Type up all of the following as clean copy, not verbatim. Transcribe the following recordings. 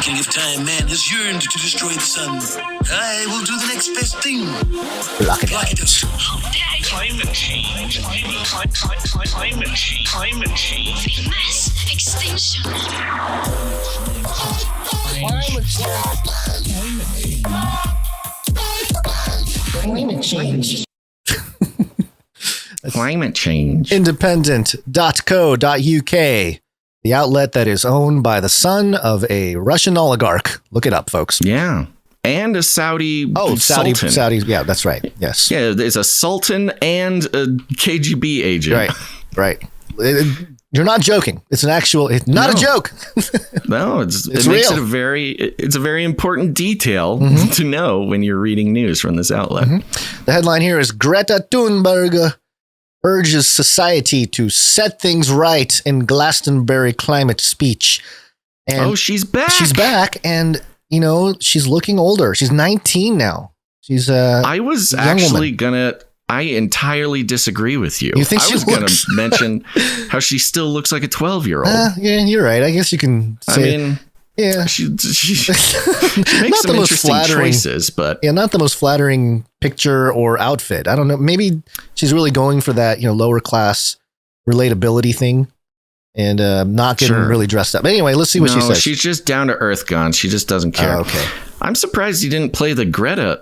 beginning of time, man has yearned to destroy the sun. I will do the next best thing. Block it out. Climate change. Climate change. Climate change. Mass extinction. Climate change. Climate change. Independent.co.uk, the outlet that is owned by the son of a Russian oligarch. Look it up, folks. Yeah. And a Saudi sultan. Saudi. Yeah, that's right. Yes. Yeah, there's a sultan and a KGB agent. Right. You're not joking. It's an actual. It's not a joke. No, it real. makes it it's a very important detail to know when you're reading news from this outlet. The headline here is Greta Thunberg urges society to set things right in Glastonbury climate speech. And she's back. She's back, and she's looking older. She's 19 now. She's I was actually I entirely disagree with you. You think I was going to mention how she still looks like a 12-year-old. Yeah, you're right. I guess you can say. Yeah, she makes some interesting choices, but not the most flattering picture or outfit. I don't know. Maybe she's really going for that, lower class relatability thing, and not getting really dressed up. But anyway, let's see what she says. She's just down to earth gone. She just doesn't care. Okay. I'm surprised you didn't play the Greta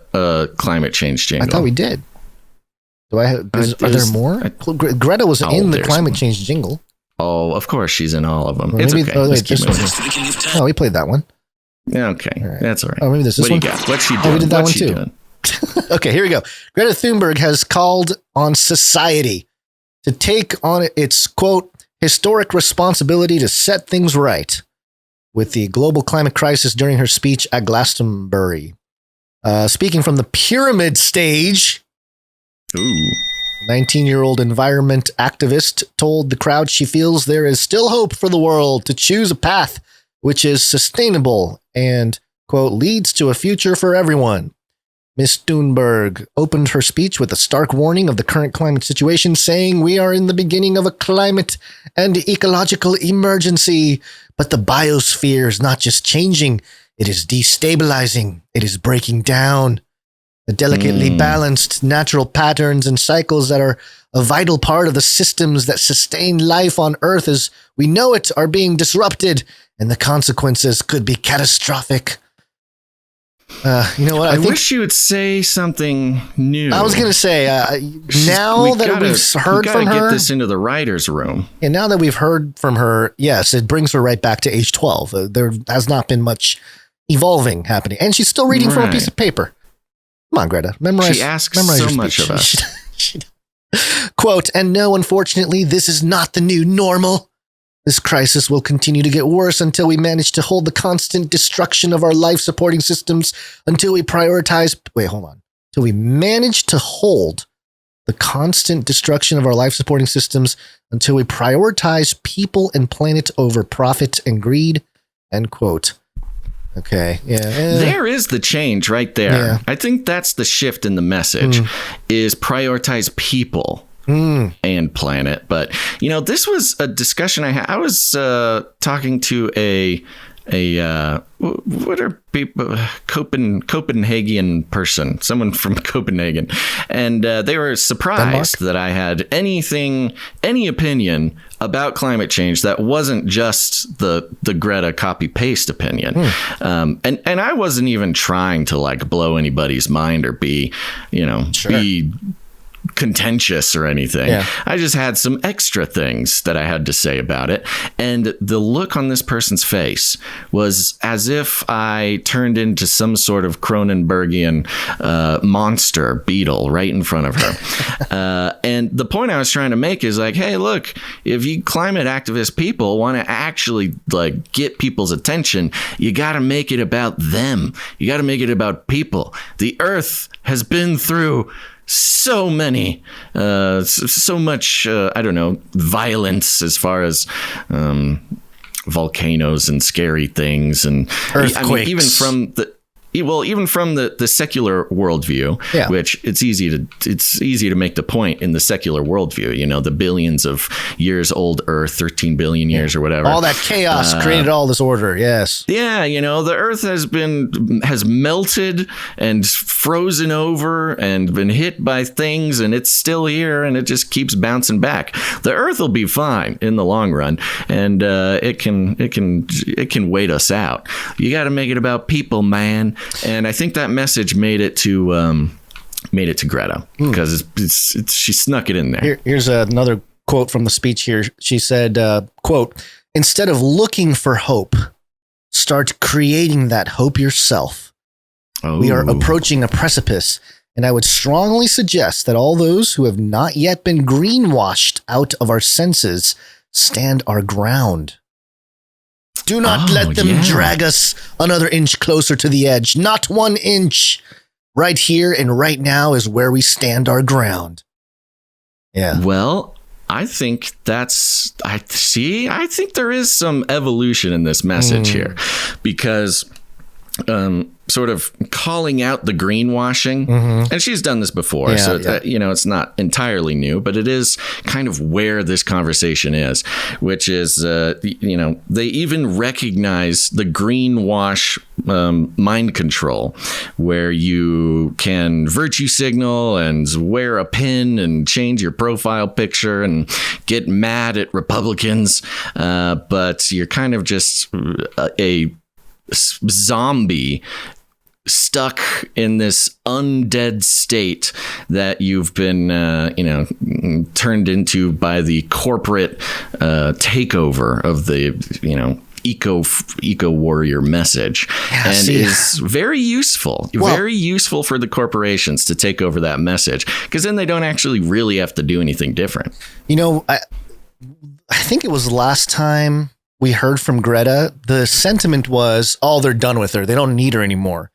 climate change jingle. I thought we did. Do I have? Are there more? Greta was in the climate change jingle. Oh, of course, she's in all of them. Well, it's maybe, okay. We played that one. Yeah, okay. All right. That's all right. Oh, maybe this what one. Do you got? What's she doing? We did that What's one too. Doing? Okay, here we go. Greta Thunberg has called on society to take on its, quote, historic responsibility to set things right with the global climate crisis during her speech at Glastonbury. Speaking from the pyramid stage. Ooh. 19-year-old environment activist told the crowd she feels there is still hope for the world to choose a path which is sustainable and, quote, leads to a future for everyone. Ms. Thunberg opened her speech with a stark warning of the current climate situation, saying, "We are in the beginning of a climate and ecological emergency, but the biosphere is not just changing, it is destabilizing, it is breaking down. The delicately balanced natural patterns and cycles that are a vital part of the systems that sustain life on Earth as we know it are being disrupted, and the consequences could be catastrophic." You know what? I wish you would say something new. I was going to say, now that we've heard from her, get this into the writer's room. And now that we've heard from her, yes, it brings her right back to age 12. There has not been much evolving happening, and she's still reading from a piece of paper. Come on, Greta. Memorize. She asks so much of us. Quote, "And no, unfortunately, this is not the new normal. This crisis will continue to get worse until we manage to hold the constant destruction of our life-supporting systems, until we prioritize..." Wait, hold on. Until we manage to hold the constant destruction of our life-supporting systems, until we prioritize people and planet over profit and greed, end quote. Okay. Yeah. There is the change right there. Yeah. I think that's the shift in the message is prioritize people and planet. But, this was a discussion I had. I was talking to a what are people, Copenhagen person, someone from Copenhagen. And they were surprised that I had any opinion about climate change that wasn't just the Greta copy paste opinion. And I wasn't even trying to blow anybody's mind or be contentious or anything. Yeah. I just had some extra things that I had to say about it. And the look on this person's face was as if I turned into some sort of Cronenbergian monster beetle right in front of her. And the point I was trying to make is hey, look, if you climate activist people want to actually get people's attention, you got to make it about them. You got to make it about people. The Earth has been through so much, violence as far as volcanoes and scary things and earthquakes. Even from the even from the secular worldview, which it's easy to make the point in the secular worldview, you know, the billions of years old Earth, 13 billion years or whatever. All that chaos created all this order. Yes. Yeah. You know, the Earth has melted and frozen over and been hit by things, and it's still here, and it just keeps bouncing back. The Earth will be fine in the long run, and it can wait us out. You got to make it about people, man. And I think that message made it to Greta, because she snuck it in there. Here's another quote from the speech here. She said, quote, "Instead of looking for hope, start creating that hope yourself. We are approaching a precipice, and I would strongly suggest that all those who have not yet been greenwashed out of our senses stand our ground. Do not let them drag us another inch closer to the edge. Not 1 inch. Right here and right now is where we stand our ground." Yeah. Well, I think I think there is some evolution in this message here, because sort of calling out the greenwashing, and she's done this before, you know, it's not entirely new, but it is kind of where this conversation is, which is, you know, they even recognize the greenwash mind control, where you can virtue signal and wear a pin and change your profile picture and get mad at Republicans, but you're kind of just a zombie stuck in this undead state that you've been, you know, turned into by the corporate takeover of the, you know, eco warrior message, is very useful, very useful for the corporations to take over that message, because then they don't actually really have to do anything different. You know, I think it was last time we heard from Greta, the sentiment was, "Oh, they're done with her. They don't need her anymore."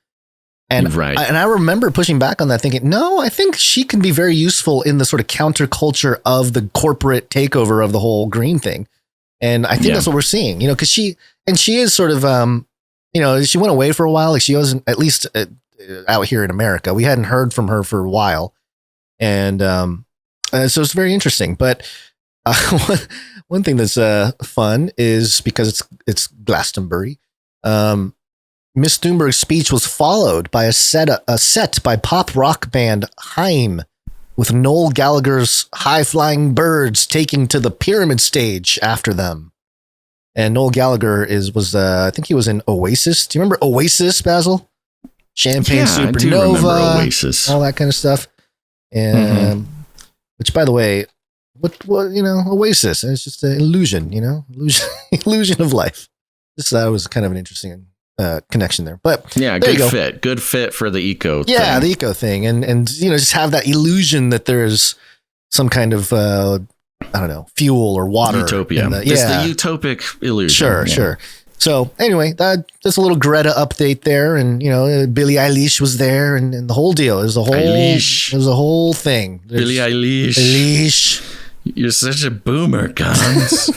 And I remember pushing back on that, thinking, no, I think she can be very useful in the sort of counterculture of the corporate takeover of the whole green thing. And I think that's what we're seeing, you know, because she is sort of, you know, she went away for a while. Like, she wasn't, at least out here in America. We hadn't heard from her for a while. And so it's very interesting. But one thing that's fun is, because it's Glastonbury, Miss Thunberg's speech was followed by a set by pop rock band Haim, with Noel Gallagher's High Flying Birds taking to the pyramid stage after them. And Noel Gallagher was I think he was in Oasis. Do you remember Oasis, Basil? Champagne Supernova, I do remember Oasis, all that kind of stuff. And which, by the way, what you know, Oasis, it's just an illusion, you know, illusion of life. This was kind of an interesting connection there, but good fit for the eco thing. The eco thing, and you know, just have that illusion that there's some kind of I don't know, fuel or water, utopia. It's the utopic illusion. Sure. So anyway, that's a little Greta update there, and you know, Billie Eilish was there, and the whole deal. It was a whole thing. Billie Eilish. You're such a boomer, Cons.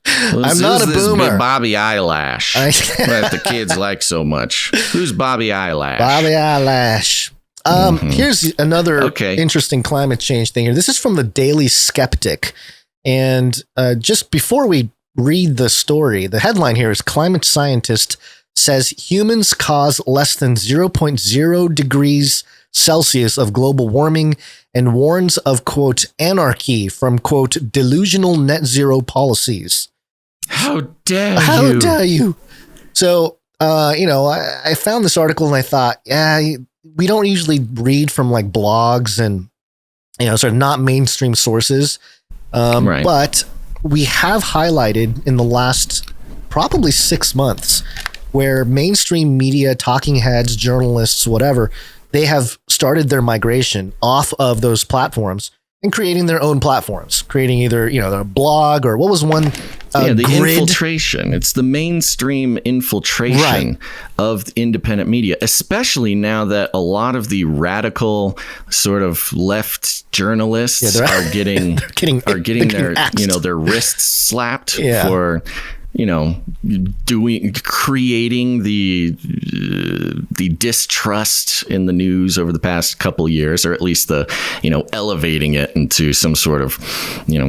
I'm not a boomer. Bobby Eyelash. That the kids like so much. Who's Bobby Eyelash? Bobby Eyelash. Here's another interesting climate change thing here. This is from the Daily Skeptic. And just before we read the story, the headline here is "Climate Scientist Says Humans Cause Less Than 0.0 degrees Celsius of Global Warming and Warns of, quote, anarchy from, quote, delusional net zero policies." How dare you? So, you know, I found this article and I thought, we don't usually read from like blogs and, you know, sort of not mainstream sources. But we have highlighted in the last probably 6 months where mainstream media, talking heads, journalists, whatever, they have started their migration off of those platforms and creating their own platforms, creating either, you know, a blog or what was one? The infiltration. It's the mainstream infiltration of independent media, especially now that a lot of the radical sort of left journalists are getting their axed. You know, their wrists slapped for, you know, creating the distrust in the news over the past couple years, or at least the, elevating it into some sort of,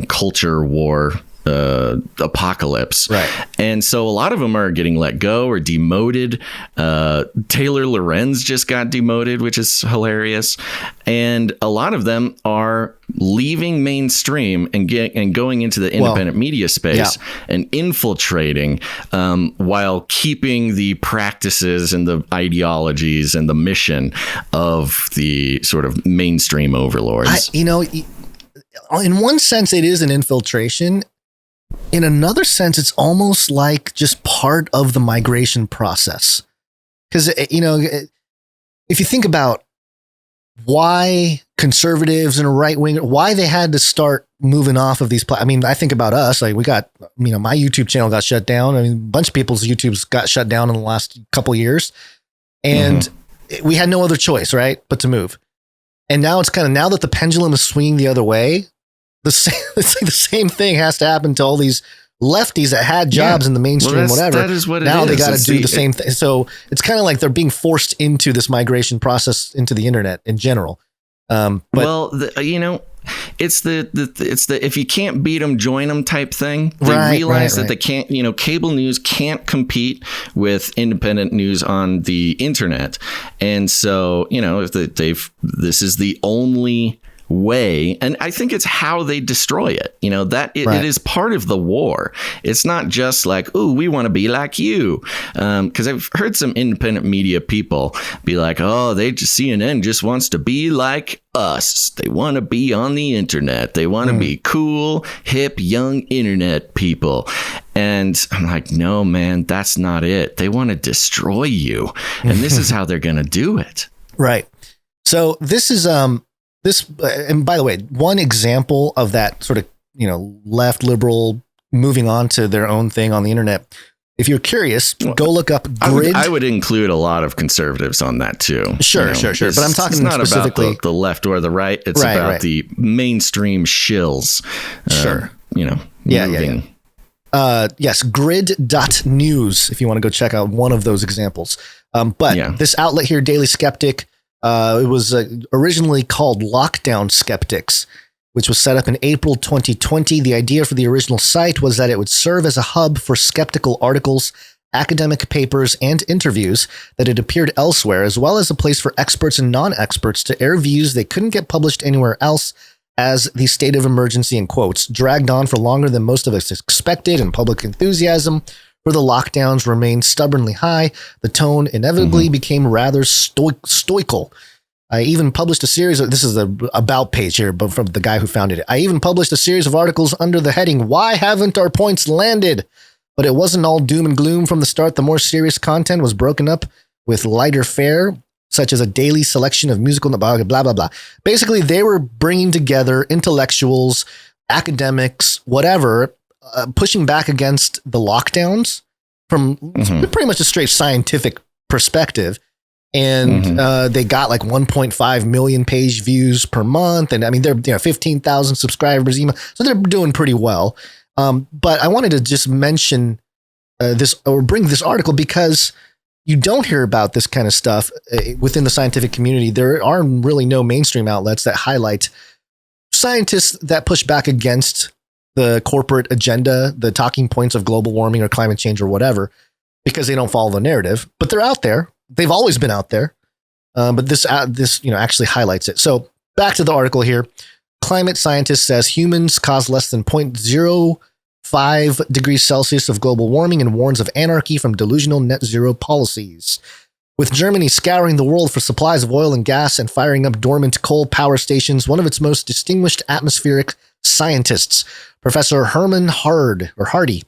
culture war apocalypse. Right. And so a lot of them are getting let go or demoted. Taylor Lorenz just got demoted, which is hilarious. And a lot of them are leaving mainstream and going into the independent media space and infiltrating while keeping the practices and the ideologies and the mission of the sort of mainstream overlords. In one sense, it is an infiltration. In another sense, it's almost like just part of the migration process. Because, if you think about why conservatives and right wing, why they had to start moving off of these. I think about us, like we got, my YouTube channel got shut down. I mean, a bunch of people's YouTubes got shut down in the last couple of years. And we had no other choice, right? But to move. And now it's now that the pendulum is swinging the other way, it's like the same thing has to happen to all these lefties that had jobs in the mainstream, whatever. That is what it now is. They got to do the same thing. So it's kind of like they're being forced into this migration process into the internet in general. It's the if you can't beat them, join them type thing. They realize that they can't, cable news can't compete with independent news on the internet. And so, this is the only way, and I think it's how they destroy it. It is part of the war. It's not just like, oh, we want to be like you, because I've heard some independent media people be like, oh, CNN just wants to be like us. They want to be on the internet. They want to be cool, hip, young internet people. And I'm like, no, man, that's not it. They want to destroy you, and this is how they're going to do it. Right. So this is and by the way, one example of that sort of, left liberal moving on to their own thing on the internet. If you're curious, go look up Grid. I would include a lot of conservatives on that too. Sure. But I'm talking it's not specifically about the left or the right. It's about the mainstream shills. Moving. Yes, grid.news, if you want to go check out one of those examples. This outlet here, Daily Skeptic, it was originally called Lockdown Skeptics, which was set up in April 2020. The idea for the original site was that it would serve as a hub for skeptical articles, academic papers, and interviews that had appeared elsewhere, as well as a place for experts and non-experts to air views they couldn't get published anywhere else, as the state of emergency, in quotes, dragged on for longer than most of us expected, and public enthusiasm for the lockdowns remained stubbornly high. The tone inevitably became rather stoical. I even published a series of, this is the about page here, but from the guy who founded it. I even published a series of articles under the heading, "Why Haven't Our Points Landed?" But it wasn't all doom and gloom from the start. The more serious content was broken up with lighter fare, such as a daily selection of musical, blah, blah, blah, blah. Basically, they were bringing together intellectuals, academics, whatever, pushing back against the lockdowns from pretty much a straight scientific perspective. And they got like 1.5 million page views per month. And I mean, they're 15,000 subscribers, so they're doing pretty well. But I wanted to just mention this, or bring this article, because you don't hear about this kind of stuff within the scientific community. There are really no mainstream outlets that highlight scientists that push back against the corporate agenda, the talking points of global warming or climate change or whatever, because they don't follow the narrative. But they're out there. They've always been out there. But this actually highlights it. So back to the article here. Climate scientist says humans cause less than 0.05 degrees Celsius of global warming and warns of anarchy from delusional net zero policies. With Germany scouring the world for supplies of oil and gas and firing up dormant coal power stations, one of its most distinguished atmospheric scientists, Professor Herman Hardy,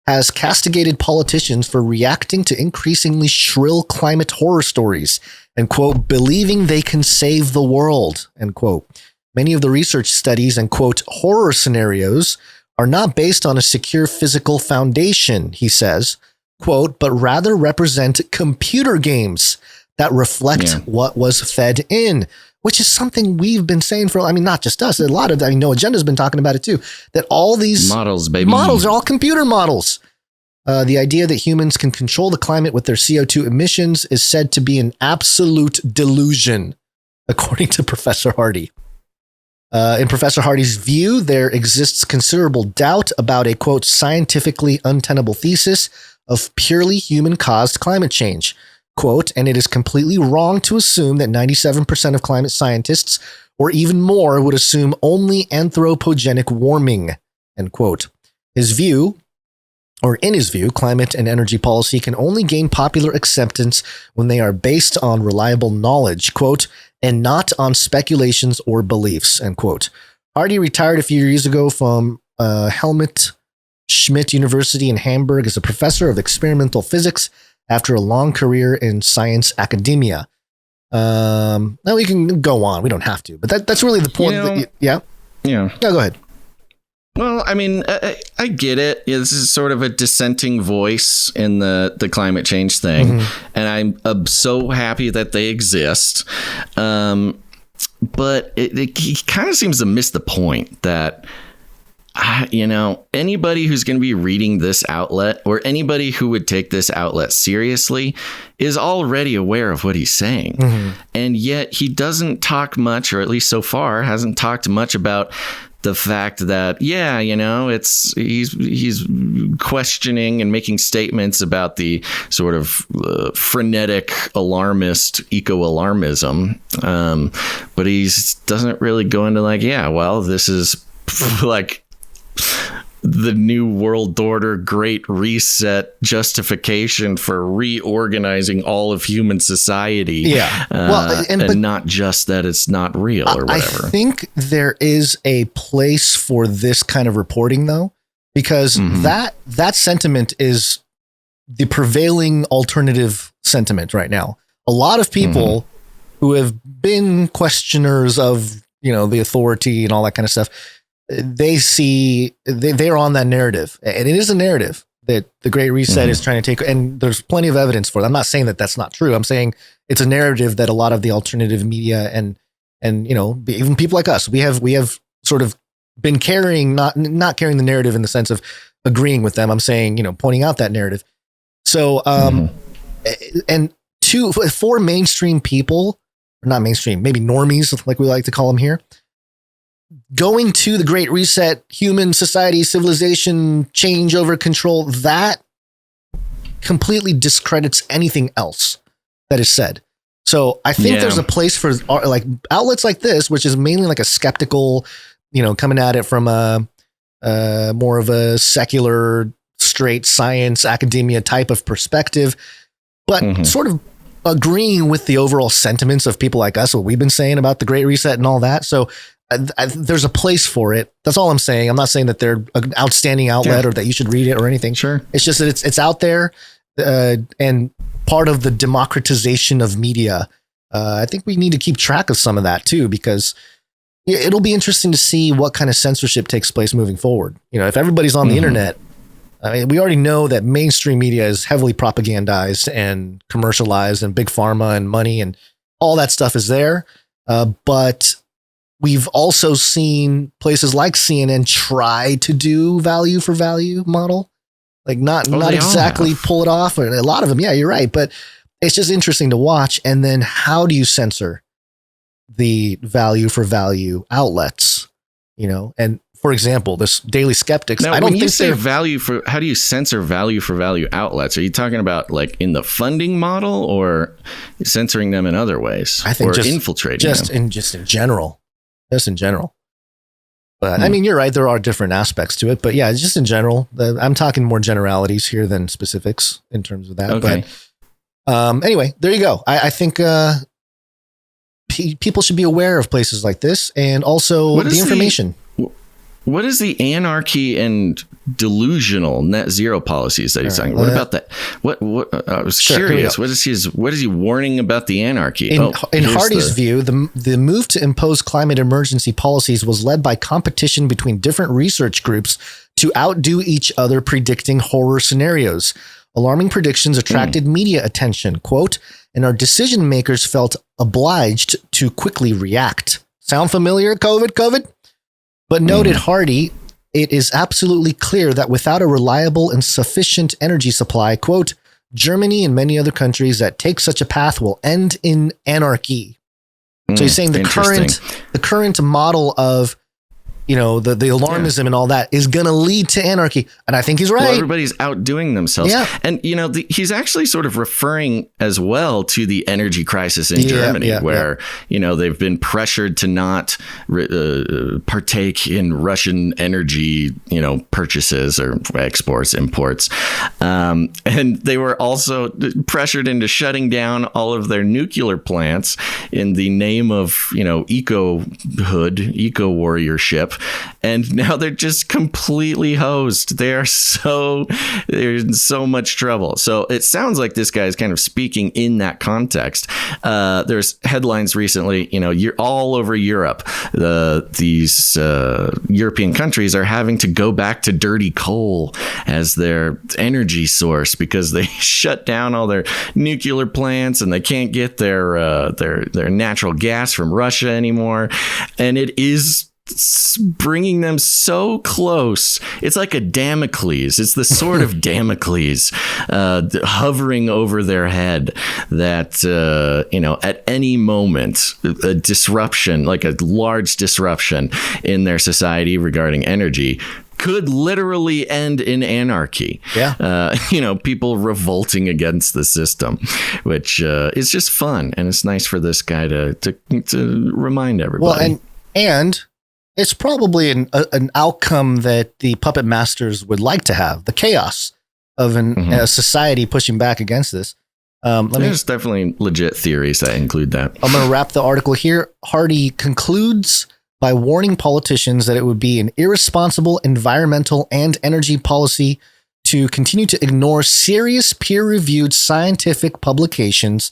has castigated politicians for reacting to increasingly shrill climate horror stories and, quote, believing they can save the world, end quote. Many of the research studies and, quote, horror scenarios are not based on a secure physical foundation, he says, quote, but rather represent computer games that reflect what was fed in, which is something we've been saying for, not just us, a lot of, No Agenda's been talking about it too, that all these models, baby. Models are all computer models. The idea that humans can control the climate with their CO2 emissions is said to be an absolute delusion, according to Professor Hardy. In Professor Hardy's view, there exists considerable doubt about a, quote, scientifically untenable thesis of purely human-caused climate change. Quote, and it is completely wrong to assume that 97% of climate scientists, or even more, would assume only anthropogenic warming, end quote. In his view, climate and energy policy can only gain popular acceptance when they are based on reliable knowledge, quote, and not on speculations or beliefs, end quote. Hardy retired a few years ago from Helmut Schmidt University in Hamburg as a professor of experimental physics after a long career in science academia. Now we can go on. We don't have to, but that's really the point. Yeah. No, go ahead. Well, I mean, I get it. Yeah, this is sort of a dissenting voice in the climate change thing. And I'm so happy that they exist. But he kind of seems to miss the point that, anybody who's going to be reading this outlet or anybody who would take this outlet seriously is already aware of what he's saying. And yet he doesn't talk much, or at least so far hasn't talked much about the fact that, he's questioning and making statements about the sort of frenetic alarmist eco-alarmism. But he doesn't really go into this is like the new world order, great reset justification for reorganizing all of human society. Yeah. But not just that it's not real or whatever. I think there is a place for this kind of reporting, though, because that sentiment is the prevailing alternative sentiment right now. A lot of people who have been questioners of, the authority and all that kind of stuff, they're on that narrative, and it is a narrative that the Great Reset is trying to take, and there's plenty of evidence for it. I'm not saying that that's not true. I'm saying it's a narrative that a lot of the alternative media and even people like us, we have sort of been carrying, not carrying the narrative in the sense of agreeing with them. I'm saying, pointing out that narrative. So, and for mainstream people, or not mainstream, maybe normies, like we like to call them here, going to the Great Reset, human society, civilization, change over control, that completely discredits anything else that is said. So I think there's a place for like outlets like this, which is mainly like a skeptical, coming at it from a more of a secular, straight science, academia type of perspective, but sort of agreeing with the overall sentiments of people like us, what we've been saying about the Great Reset and all that. So there's a place for it. That's all I'm saying. I'm not saying that they're an outstanding outlet or that you should read it or anything. Sure. It's just that it's out there, and part of the democratization of media. I think we need to keep track of some of that too, because it'll be interesting to see what kind of censorship takes place moving forward. If everybody's on the internet, I mean, we already know that mainstream media is heavily propagandized and commercialized, and big pharma and money and all that stuff is there. But we've also seen places like CNN try to do value for value model, like not exactly pull it off. Or a lot of them. Yeah, you're right. But it's just interesting to watch. And then how do you censor the value for value outlets? And for example, this Daily Skeptics. Now, when you say value for, how do you censor value for value outlets? Are you talking about like in the funding model, or censoring them in other ways? I think infiltrating them. Just in general. But I mean, you're right. There are different aspects to it, but yeah, just in general. I'm talking more generalities here than specifics in terms of that. Okay. But anyway, there you go. I think people should be aware of places like this, and also the information. What is the anarchy and delusional net zero policies that he's talking? What about that? What I was curious. What is he warning about the anarchy? In Hardy's view, the move to impose climate emergency policies was led by competition between different research groups to outdo each other, predicting horror scenarios. Alarming predictions attracted media attention, quote, and our decision makers felt obliged to quickly react. Sound familiar, COVID? But noted Hardy, it is absolutely clear that without a reliable and sufficient energy supply, quote, Germany and many other countries that take such a path will end in anarchy. So he's saying the current model of, you know, the alarmism and all that is going to lead to anarchy. And I think he's right. Well, everybody's outdoing themselves. Yeah. And, you know, he's actually sort of referring as well to the energy crisis in Germany, where, you know, they've been pressured to not partake in Russian energy, you know, purchases or exports, imports. And they were also pressured into shutting down all of their nuclear plants in the name of, you know, eco-warriorship. And now they're just completely hosed. They're in so much trouble. So it sounds like this guy is kind of speaking in that context. There's headlines recently, you know, you're all over Europe. These European countries are having to go back to dirty coal as their energy source because they shut down all their nuclear plants and they can't get their natural gas from Russia anymore. And it is bringing them so close. It's like a Damocles. It's the sword of Damocles hovering over their head that, you know, at any moment, a disruption, like a large disruption in their society regarding energy could literally end in anarchy. Yeah. You know, people revolting against the system, which is just fun. And it's nice for this guy to remind everybody. Well, and it's probably an outcome that the puppet masters would like to have, the chaos of a society pushing back against this. There's definitely legit theories that include that. I'm going to wrap the article here. Hardy concludes by warning politicians that it would be an irresponsible environmental and energy policy to continue to ignore serious peer-reviewed scientific publications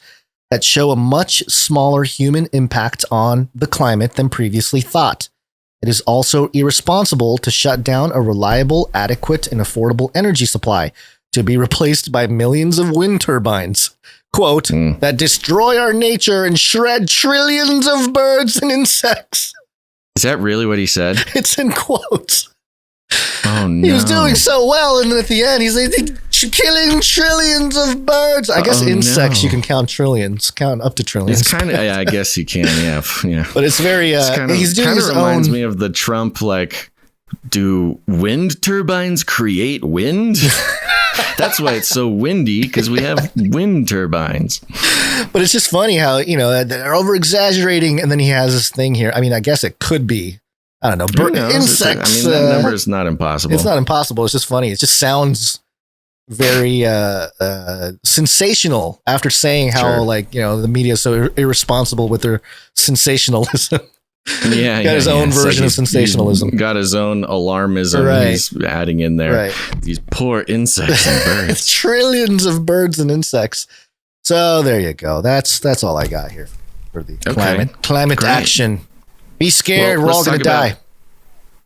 that show a much smaller human impact on the climate than previously thought. It is also irresponsible to shut down a reliable, adequate, and affordable energy supply to be replaced by millions of wind turbines, quote, that destroy our nature and shred trillions of birds and insects. Is that really what he said? It's in quotes. Oh, no. He was doing so well, and then at the end, he's like, killing trillions of birds. I guess insects, you can count trillions, count up to trillions. It's kind of, I guess you can, yeah. But it's very, he's doing his own. Reminds me of the Trump, like, do wind turbines create wind? That's why it's so windy, because we have wind turbines. But it's just funny how, you know, they're over exaggerating, and then he has this thing here. I mean, I guess it could be, I don't know, insects. I mean, that number is not impossible. It's not impossible. It's just funny. It just sounds very sensational after saying how, like, you know, the media is so irresponsible with their sensationalism. Yeah, got his own version of sensationalism. He's got his own alarmism. Right. He's adding in there these poor insects and birds. Trillions of birds and insects. So there you go. That's all I got here for the climate Great. action. Be scared. We're all going to die.